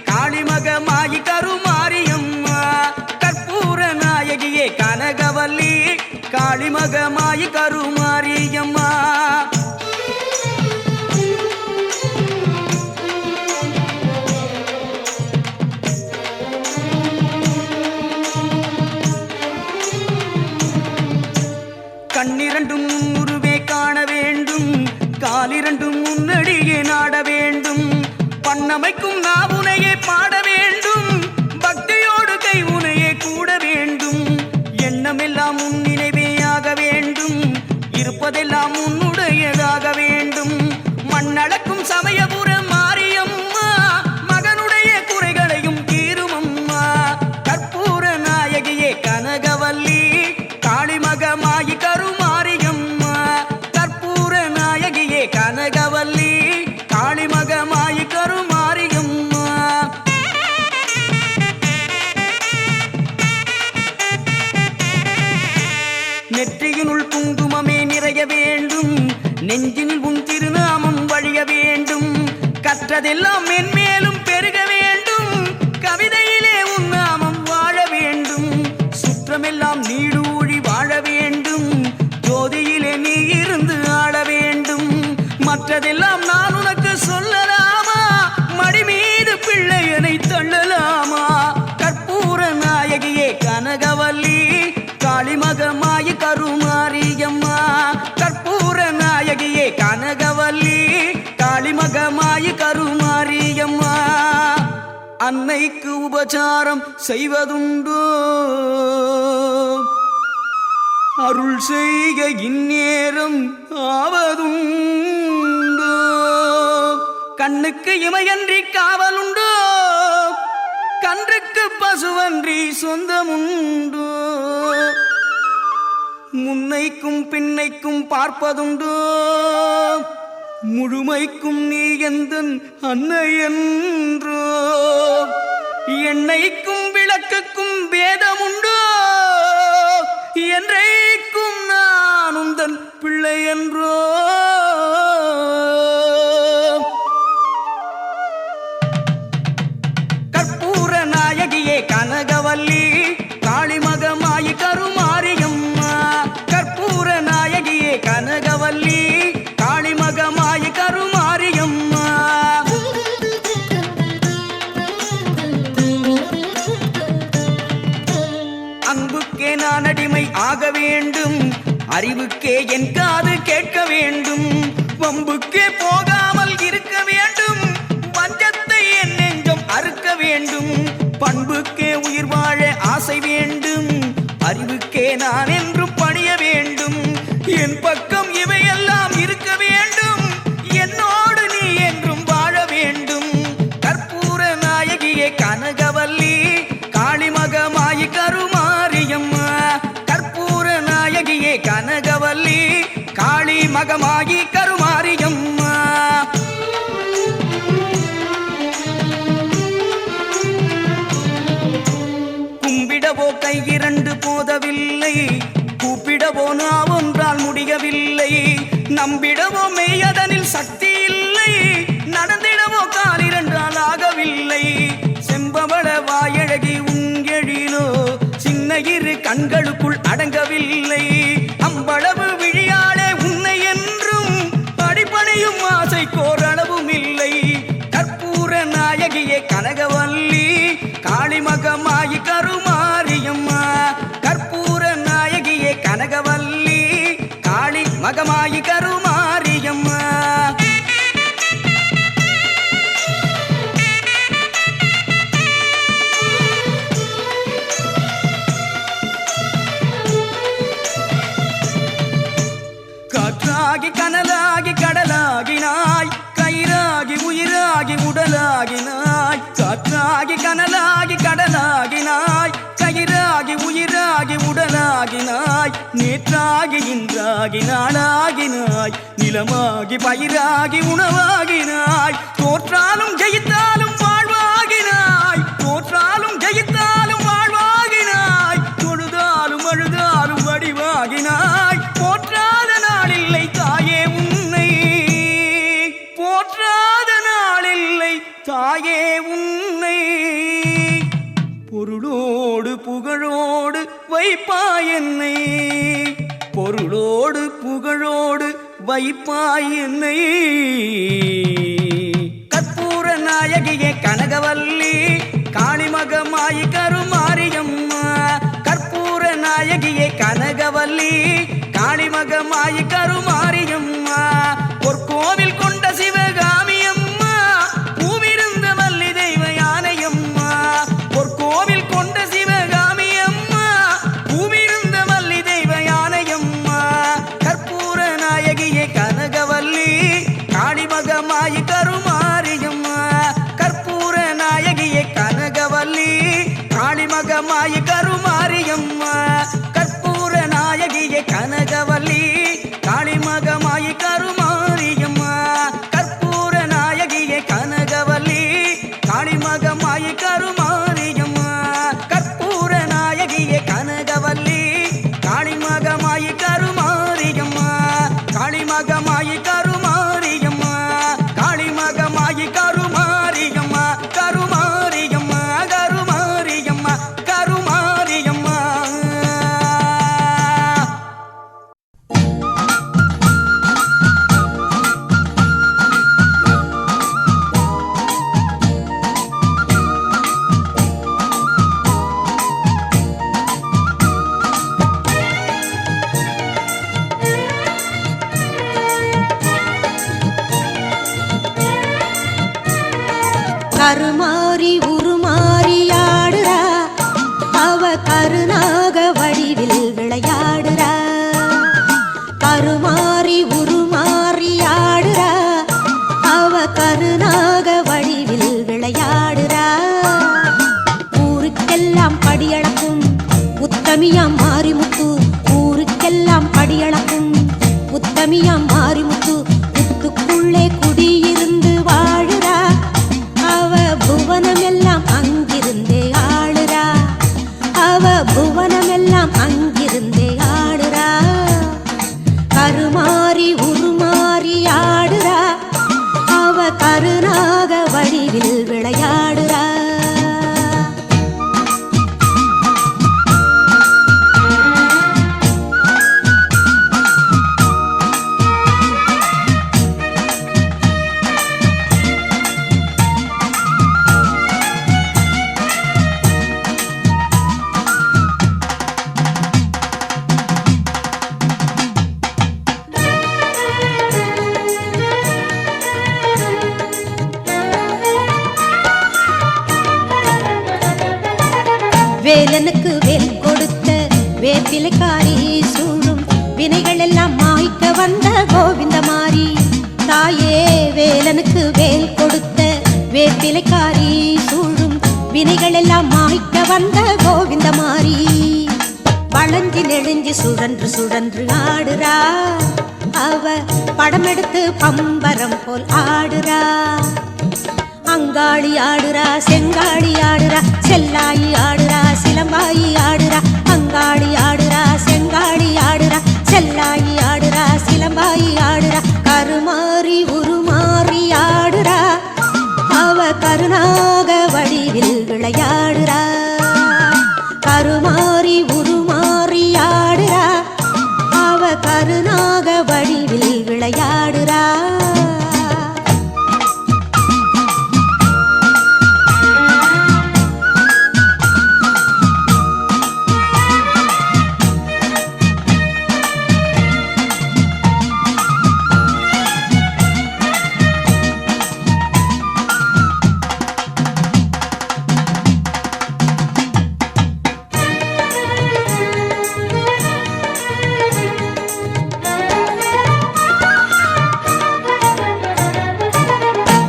காளிமகமாயி கருமாரியம்மா கற்பூர நாயகியே கனகவல்லி காளிமகமாயி கருமாரியம்மா கண்ணிரண்டும் முன்னுருவே காண வேண்டும் காலிரண்டும் முன்னடியே நாட வேண்டும் பண்ணமைக்கும் நாவுனையே பாட வேண்டும் பக்தியோடு கை உனையே கூட வேண்டும் எண்ணமெல்லாம் உன் நினைவே ஆக வேண்டும் இருப்பதெல்லாம் உன்னுடையதாக வேண்டும் மண்ணளக்கும் சமயபுர மாரியம்மா மகனுடைய குறைகளையும் தீருமம்மா கற்பூர நாயகியே கனகவல்லி காளிமகமாயி கருமாரியம்மா கற்பூர நாயகியே கனகவல்லி காளிமகமாயி கருமாரியம்மா நெற்றியினுள் குங்குமமே நிறைய வேண்டும் நெஞ்சினில் உன் திருநாமம் வழிய வேண்டும் கற்றதெல்லாம் மென்மேலும் பெருக வேண்டும் கவிதையிலே உன் நாமம் வாழ வேண்டும் சுற்றமெல்லாம் நீடூழி வாழ வேண்டும் ஜோதியிலே நீ இருந்து ஆள வேண்டும் மற்றதெல்லாம் நான் உனக்கு சொல்லலாமா மடி மீது பிள்ளையனை தள்ளலாமா கற்பூர நாயகியே கனகவல்லி காளிமகமாயி கருமாரியம்மா கற்பூர நாயகியே கனகவல்லி காளிமகமாயி கருமாரியம்மா அன்னைக்கு உபசாரம் செய்வதுண்டோ அருள் செய்க இந்நேரம் ஆவதுண்டோ கண்ணுக்கு இமையன்றி காவலுண்டோ கன்றுக்கு பசுவன்றி சொந்தமுண்டோ முன்னைக்கும் பின்னைக்கும் பார்ப்பதுண்டோ முழுமைக்கும் நீ எந்தன் அன்னை என்றோ எண்ணெய்க்கும் விளக்குக்கும் பேதமுண்டோ என்றைக்கும் நான் உந்தன் பிள்ளை என்றோ கற்பூர நாயகியே கனகவல்லி காளிமகமாயி கருமாரியம்மா கற்பூர நாயகியே கனகவல்லி காளிமகமாயி கருமாரியம்மா அன்புக்கே நான் அடிமை ஆக வேண்டும். அறிவுக்கே என் காது கேட்க வேண்டும். வம்புக்கே போகாமல் இருக்க வேண்டும். வஞ்சத்தை என் நெஞ்சம் அறுக்க வேண்டும். பண்புக்கே உயிர் வாழ ஆசை வேண்டும். அறிவுக்கே நான் என்றும் பணிய வேண்டும். என் பக்கம் இவையெல்லாம் இருக்க வேண்டும். என்னோடு நீ என்றும் வாழ வேண்டும். கற்பூர நாயகியே கனகவல்லி காளிமகமாயி கருமாரியம்மா. கற்பூர நாயகியே கனகவல்லி காளிமகமாயி கருமாரியம்மா. கும்பிடவோ கை இரண்டு போதவில்லை. கூப்பிடவோ நான் ஒன்றால் முடியவில்லை. நம்பிடவோ மெய்யதனில் சக்தி இல்லை. நடந்திடவோ கால் இரண்டால் ஆகவில்லை. செம்பவள வாயழகி உங்கெழிலோ சின்ன இரு கண்களுக்குள் அடங்கவில்லை. அம்பளவு விழியாளே உன்னை என்றும் அடிப்படையும் ஆசை கோரளவும் இல்லை. கற்பூர நாயகியே கனகவல்லி காளிமகமாயி கருமாரியம்மா. கற்பூர நாயகியே கனகவல்லி காளிமகமாயி கருமாரியம்மா. காற்றாகி கனலாகி கடலாகினாய். கயிறாகி உயிராகி உடலாகினாய். காற்றாகி கனலாகி கடலாகினாய். கயிறாகி உயிராகி உடலாகினாய். நேற்றாகி இன்றாகி நாளாகினாய். நிலமாகி பயிராகி உணவாகினாய். தோற்றாலும் ஜெயித்தாலும் வாழ்வாகினாய். தோற்றாலும் ஜெயித்தாலும் வாழ்வாகினாய். தொழுதாலும் அழுதாலும் வடிவாகினாய். போற்றாத நாளில்லை தாயே உன்னை. போற்றாத நாளில்லை தாயே உன்னை. பொருளோடு புகழோடு வைப்பாய் என்னை. பொருளோடு புகழோடு வைப்பாய் என்னை. கற்பூர நாயகியே கனகவல்லி காளிமகமாயி கருமாரியம்மா. கற்பூர நாயகியே கனகவல்லி காளிமகமாயி கருமாரியம்மா. ஒரு கோவில் கொண்ட சிவகாமி அம்மா. பூவிருந்த வள்ளி தெய்வ யானையம்மா. ஒரு கோவில் கொண்ட சிவகாமி அம்மா. பூவிருந்த வள்ளி தெய்வ யானையம்மா. கற்பூர நாயகியே கனகவல்லி காளிமகமாயி கருமாரியம்மா. கற்பூர நாயகியே கனகவல்லி காளிமகமாயி கருமாரியம்மா. கற்பூர நாயகியே கனகவல்லி காளிமகமாயி கருமாரியம்மா. கற்பூர நாயகியே கனகவல்லி காளிமகமாயி கருமாரியம்மா. கற்பூர நாயகியே கனகவல்லி காளிமகமாயி கருமாரியம்மா. காளிமகமாயி கருமாரியம்மா. காளிமகமாயி கருமாரியம்மா. கருமாரியம்மா கருமாரியம்மா கருமாரியம்மா. கருமாறி உருமாறி ஆடுறா. அவ கருநாக வடிவில் விளையாடுறா. கருமாறி உருமாறி ஆடுறா. அவ கருநாக வடிவில் விளையாடுறா. ஊருக்கெல்லாம் படியளக்கும் உத்தமியாம் மாரிமுத்து. ஊருக்கெல்லாம் படியளக்கும் உத்தமியாம் மாரிமுத்து. முத்துக்குள்ளே குடியிருந்து வாழுறா. அவ புவனமெல்லாம் அங்கிருந்தே ஆளுறா. அவ புவனமெல்லாம் அங்கிருந்தே ஆடுறா. கருமாறி உருமாறி ஆடுறா. அவ கருநாக வடிவில் விளையாடுறா. வேப்பிலைக்காரி சூழும் வினைகள் எல்லாம் மாய்க்க வந்த கோவிந்த மாறி தாயே வேலனுக்கு வேல் கொடுத்த வேப்பிலைக்காரி சூழும் வினைகள் எல்லாம் மாய்க்க வந்த கோவிந்த மாறி வளைஞ்சி நெளிஞ்சி சுழன்று சுழன்று ஆடுறா அவ படம் எடுத்து பம்பரம் போல் ஆடுறா அங்காளி ஆடுறா செங்காளி ஆடுறா செல்லாயி ஆடுறா சிலம்பாயி ஆடுறா அங்காளி ஆடுறா செங்காளி ஆடுறா செல்லாயி ஆடுறா சிலம்பாயி ஆடுறா கருமாறி உருமாறி ஆடுறா அவ கருணாக வடிவில் விளையாடுறா கருமாறி உருமாறி ஆடுறா அவ கருணாக வடிவில் விளையாடுறா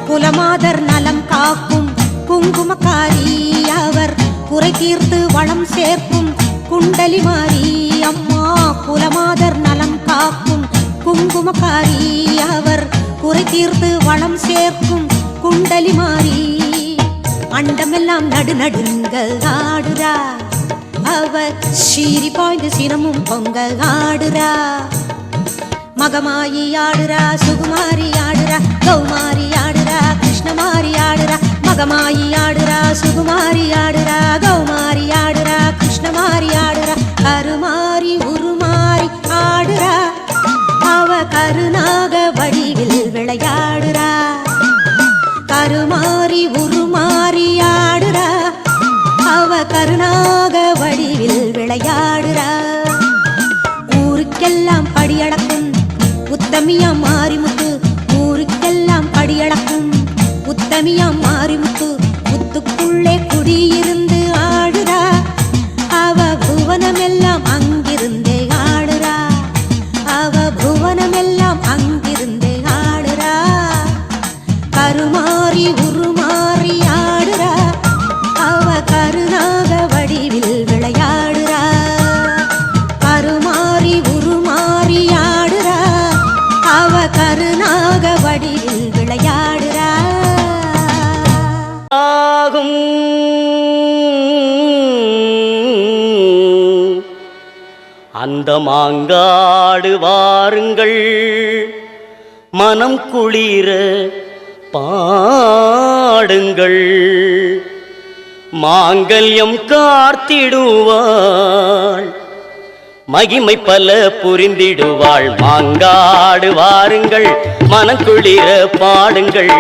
குலமாதர் நலம் காக்கும் குங்குமக்காரி அவர் குறை தீர்த்து வளம் சேர்க்கும் குண்டலி மாறி அம்மா குலமாதர் நலம் காக்கும் குங்குமக்காரி அவர் குறை தீர்த்து வளம் சேர்க்கும் குண்டலி மாறி அண்டமெல்லாம் நடு நடுங்க ஆடுறா அவர் சீரி பாய்ந்து சினமும் பொங்க ஆடுறா மகமாயி ஆடுறா சுகுமாரி ஆடுறா கௌமாரி ஆடுறா கிருஷ்ணமாரி ஆடுறா மகமாயி ஆடுறா சுகுமாரி ஆடுறா கௌமாரி ஆடுறா கிருஷ்ணமாரி ஆடுறா கருமாரி உருமாறி ஆடுறா அவ கருணாக வடிவில் விளையாடுறா கருமாரி உருமாறி ஆடுறா அவ கருணாக வடிவில் விளையாடுறா ஊருக்கெல்லாம் படியளக்கும் உத்தமியா மாரிமுத்து ஊருக்கெல்லாம் படியளக்கும் உத்தமியா மாரிமுத்து முத்துக்குள்ளே குடியிருந்து ஆடுறா அவ புவனமெல்லாம் அங்கிருந்தே ஆடுறா அவ புவனமெல்லாம் அங்கிருந்தே ஆடுறா கருமாறி உருமாறி ஆடுறா அவ கருணாக வடிவில் விளையாடுறா கருமாறி உருமாறி ஆடுறா அவ கருணாக வடிவில் விளையாடுறா ஆகும் அந்த மாங்காடு வாருங்கள் மனம் குளிர பாடுங்கள் மாங்கல்யம் காத்திடுவாள் மகிமை பல புரிந்திடுவாள் மாங்காடு வாருங்கள் மனக்குளிர பாடுங்கள்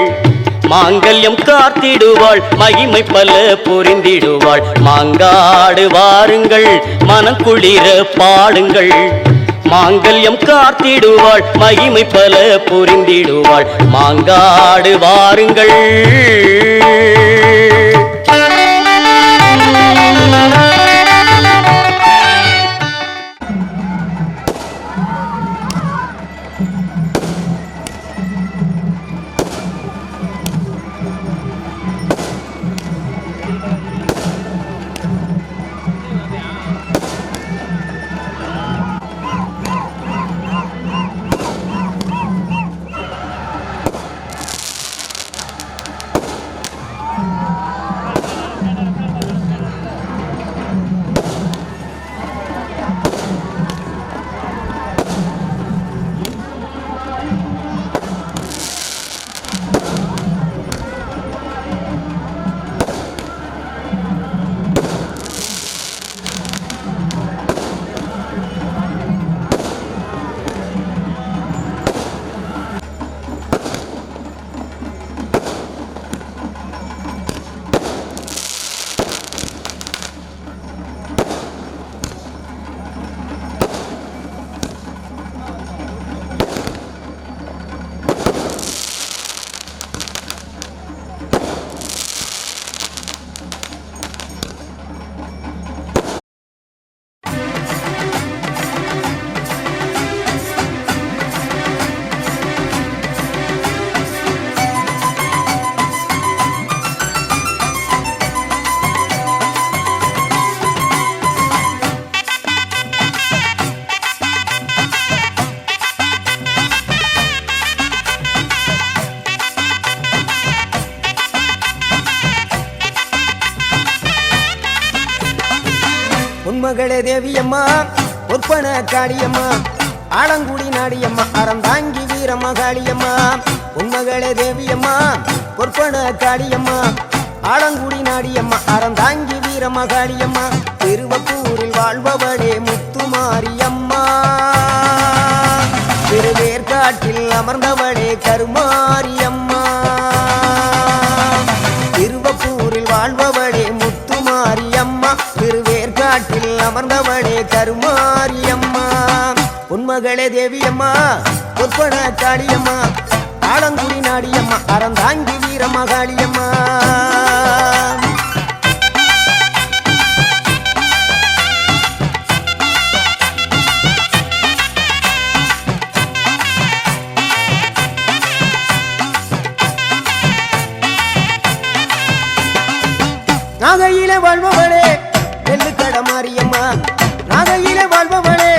மாங்கல்யம் காத்திடுவாள் மகிமை பல புரிந்திடுவாள் மாங்காடு வாருங்கள் மனக்குளிர பாடுங்கள் மாங்கல்யம் காத்திடுவாள் மகிமை பல புரிந்திடுவாள் மாங்காடு வாருங்கள் பொன்மகளே தேவியம்மா பொற்பன காளியம்மா ஆலங்குடி நாடியம்மா அறந்தாங்கி வீரமகாளியம்மா பொன்மகளே தேவியம்மா பொற்பன காளியம்மா ஆலங்குடி நாடியம்மா அறந்தாங்கி வீரமகாளியம்மா திருவப்பூரில் வாழ்பவளே முத்துமாரியம்மா திருவேற்காட்டில் அமர்ந்தவளே கருமாரியம்மா திருவப்பூரில் வாழ்பவளே முத்துமாரியம்மா திருவேற்காட்டில் அமர்ந்தவளே கருமாரியம்மா பொன்மகளே தேவியம்மா பொற்பன காளியம்மா ஆலங்குடி நாடியம்மா அறந்தாங்கி வீரமகாளியம்மா நாகையிலே வாழ்பவளே நெல்லுக்கட மாரியம்மா நாகையிலே வாழ்பவளே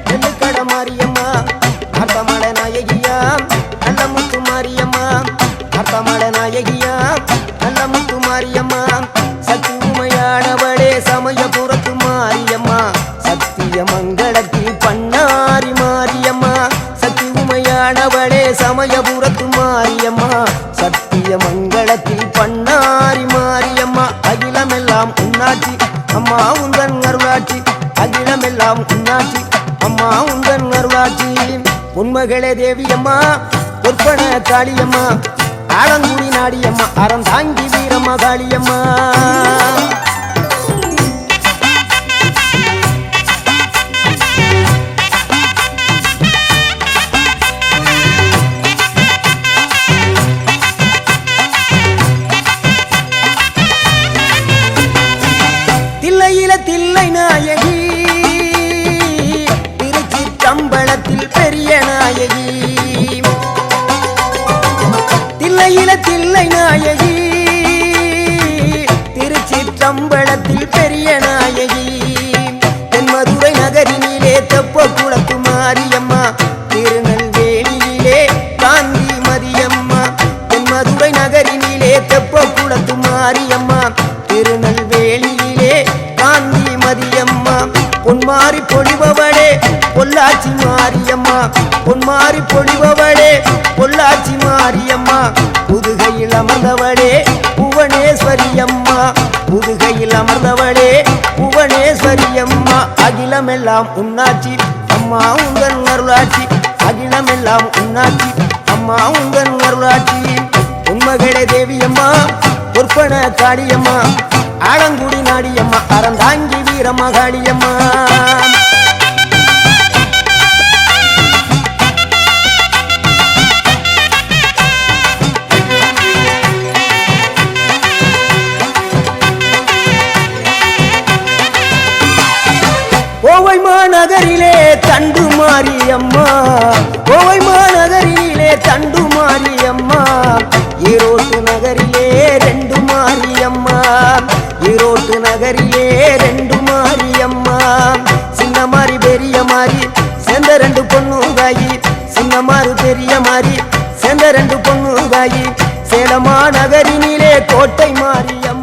நெல்லுக்கட மாரியம்மா அர்த்தமட நாயகியா நல்ல முத்து மாரியம்மா அர்த்தமட நாயகியா நல்ல முத்து மாரியம்மா சக்தி உமையானவளே சமயபுரத்து மாரியம்மா சத்திய மங்களத்தில் பண்ணாரி மாரியம்மா சக்தி உமையானவளே சமயபுரத்து மாரியம்மா சத்திய மங்களத்தில் பண்ணாரி மாரியம்மா அகிலமெல்லாம் உன்னாட்சி அம்மா உந்தன் அருளாட்சி அகிலமெல்லாம் உன்னாட்சி அம்மா உந்தன் அருளாட்சி பொன்மகளே தேவியம்மா பொற்பன காளியம்மா ஆலங்குடி நாடியம்மா அறந்தாங்கி வீரமகாளியம்மா தில்லை நாயகி திருச்சிற்றம்பலத்தில் பெரிய நாயகி தில்லை நாயகி திருச்சிற்றம்பலத்தில் பெரிய நாயகி தென்மதுரை நகரினிலே தெப்ப குளத்து மாரியம்மா திருநெல்வேலியிலே காந்தி மதியம்மா தென்மதுரை நகரினிலே தெப்ப குளத்து மாரியம்மா திருநெல்வேலியிலே காந்தி மதியம்மா பொன்மாரி பொழிபவளே பொள்ளாச்சி மாரியம்மா பொன்மாரி பொழிபவளே பொள்ளாச்சி மாரியம்மா புதுகையில் அமர்ந்தவளே புவனேஸ்வரியம்மா புதுகையில் அமர்ந்தவளே புவனேஸ்வரியம்மா அகிலமெல்லாம் உன்னாட்சி அம்மா உந்தன் அருளாட்சி அகிலமெல்லாம் உன்னாட்சி அம்மா உந்தன் அருளாட்சி பொன்மகளே தேவியம்மா பொற்பன காளியம்மா ஆலங்குடி நாடியம்மா அறந்தாங்கி வீரமகாளியம்மா கோவை மாநகரிலே தண்டு மாரியம்மா கோவை மாநகரிலே தண்டு மாரியம்மா ஈரோட்டு நகரிலே ரெண்டு மாரியம்மா ஈரோட்டு நகரிலே ரெண்டு மாரியம்மா சின்ன மாறி பெரிய மாறி சேர்ந்த ரெண்டு பொண்ணுகாயி சின்ன மாறு பெரிய மாறி சேர்ந்த ரெண்டு பொண்ணுகாயி சேலமா நகரினிலே கோட்டை மாரியம்மா